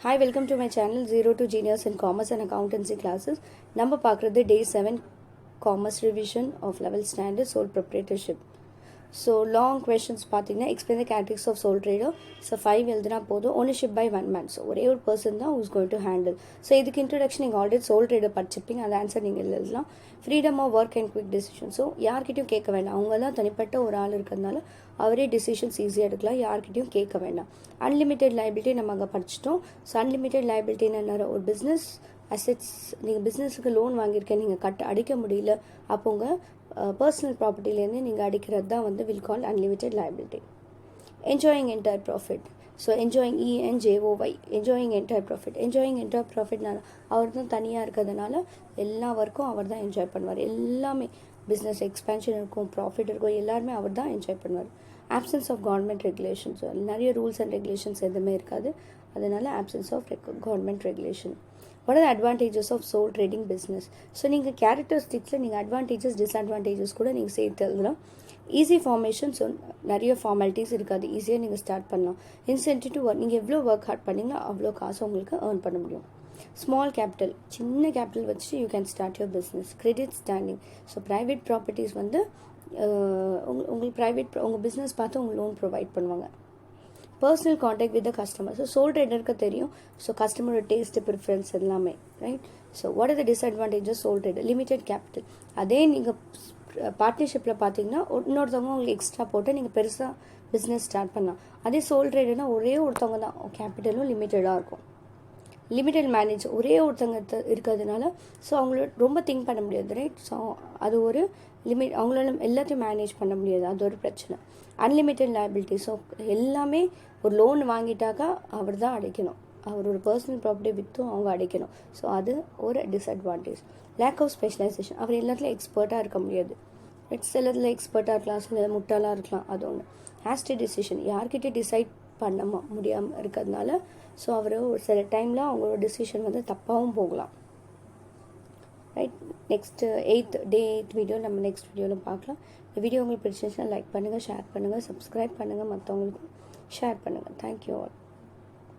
Hi, welcome to my channel 0 to Genius in Commerce and Accountancy classes. நம்ம பார்க்குறது Day 7 Commerce Revision of Level Standard Sole Proprietorship. So long questions பார்த்தீங்கன்னா explain the characteristics of sole trader. So 5 எழுதுனா போதும். Ownership by one man. So ஒரே ஒரு person தான் who's going to handle. So இதுக்கு introduction நீங்கள் ஆல்ரெடி sole trader படிச்சிருப்பீங்க. அந்த ஆன்சர் நீங்கள் எழுதலாம். Freedom of work and quick decision. So யார்கிட்டையும் கேட்க வேண்டாம். அவங்க தான் தனிப்பட்ட ஒரு ஆள் இருக்கிறதுனால அவரே டிசிஷன்ஸ் ஈஸியாக எடுக்கலாம். யார்கிட்டையும் கேட்க வேண்டாம். அன்லிமிட்டெட் லைபிலிட்டி நம்ம அங்கே படிச்சிட்டோம். ஸோ அன்லிமிட்டெட் லைபிலிட்டின்னு ஒரு பிஸ்னஸ் அசெட்ஸ் நீங்கள் பிஸ்னஸுக்கு லோன் வாங்கியிருக்கேன் நீங்கள் அடிக்க முடியல அப்போ உங்கள் பர்சனல் ப்ராப்பர்ட்டிலேருந்து நீங்கள் அடிக்கிறது தான் வந்து will call unlimited liability. Enjoying entire profit. So enjoying ENJOY enjoying entire profit. Enjoying entire ப்ராஃபிட்னால அவர் தான் தனியாக இருக்கிறதுனால எல்லா ஒர்க்கும் அவர் தான் என்ஜாய் பண்ணுவார். எல்லாமே பிஸ்னஸ் எக்ஸ்பேன்ஷன் இருக்கும், ப்ராஃபிட் இருக்கும், எல்லாருமே அவர் தான் என்ஜாய் பண்ணுவார். ஆப்சன்ஸ் ஆஃப் கவர்மெண்ட் ரெகுலேஷன்ஸ், நிறைய ரூல்ஸ் அண்ட் ரெகுலேஷன்ஸ் எதுவுமே இருக்காது. அதனால absence of government regulation. What are the advantages of sole trading business? So நீங்கள் கேரக்டரிஸ்டிக்ஸில் நீங்கள் அட்வான்டேஜஸ் டிஸ்அட்வான்டேஜஸ் கூட நீங்கள் சேர்த்து எழுதலாம். Easy formation. ஸோ நிறைய ஃபார்மாலிட்டிஸ் இருக்காது, ஈஸியாக நீங்கள் ஸ்டார்ட் பண்ணலாம். இன்சென்டிவ் டு ஒர்க், நீங்கள் எவ்வளோ ஒர்க் ஹார்ட் பண்ணிங்களோ அவ்வளோ காசு உங்களுக்கு ஏர்ன் பண்ண முடியும். ஸ்மால் கேபிட்டல், சின்ன கேபிட்டல் வச்சு you can start your business. Credit standing. So private properties வந்து உங்களுக்கு உங்கள் பிஸ்னஸ் பார்த்து உங்களுக்கு லோன் ப்ரொவைட் பண்ணுவாங்க. Personal contact with the customer. So sole ட்ரேடருக்கு தெரியும் ஸோ கஸ்டமரோட டேஸ்ட்டு ப்ரிஃபரன்ஸ் எல்லாமே, right? So what are the disadvantages sole trader? Limited capital. அதே நீங்கள் பார்ட்னர்ஷிப்பில் பார்த்தீங்கன்னா இன்னொருத்தவங்க உங்களுக்கு எக்ஸ்ட்ரா போட்டு நீங்கள் பெருசாக பிஸ்னஸ் ஸ்டார்ட் பண்ணலாம். அதே சோல் ட்ரேடர்னா ஒரே ஒருத்தவங்க தான், கேபிட்டலும் லிமிட்டடாக இருக்கும். லிமிட்டட் மேனேஜ், ஒரே ஒருத்தங்க இருக்கிறதுனால ஸோ அவங்களோட ரொம்ப திங்க் பண்ண முடியாது, ரைட்? ஸோ அது ஒரு லிமிட், அவங்களால எல்லாத்தையும் மேனேஜ் பண்ண முடியாது, அது ஒரு பிரச்சனை. Unlimited liability. ஸோ எல்லாமே ஒரு லோன் வாங்கிட்டாக்கா அவர் தான் அடைக்கணும், அவர் ஒரு பர்சனல் ப்ராப்பர்ட்டி விற்றும் அவங்க அடைக்கணும். ஸோ அது ஒரு டிஸ்அட்வான்டேஜ். லேக் ஆஃப் ஸ்பெஷலைசேஷன், அவர் எல்லாத்துலையும் எக்ஸ்பர்ட்டாக இருக்க முடியாது. சிலதில் எக்ஸ்பர்ட்டாக இருக்கலாம், சில முட்டாளாக இருக்கலாம், அது ஒன்று. ஹேஸ்டி டிசிஷன், யார்கிட்ட டிசைட் பண்ண முடியாமல் இருக்கிறதுனால ஸோ அவர் ஒரு சில டைமில் அவங்களோட டிசிஷன் வந்து தப்பாகவும் போகலாம், ரைட்? நெக்ஸ்ட்டு Day 8 வீடியோ நம்ம நெக்ஸ்ட் வீடியோவில் பார்க்கலாம். இந்த வீடியோ உங்களுக்கு பிடிச்சிருந்துச்சுன்னா லைக் பண்ணுங்கள், ஷேர் பண்ணுங்கள், சப்ஸ்கிரைப் பண்ணுங்கள், மற்றவங்களுக்கும் ஷேர் பண்ணுங்கள். Thank you all.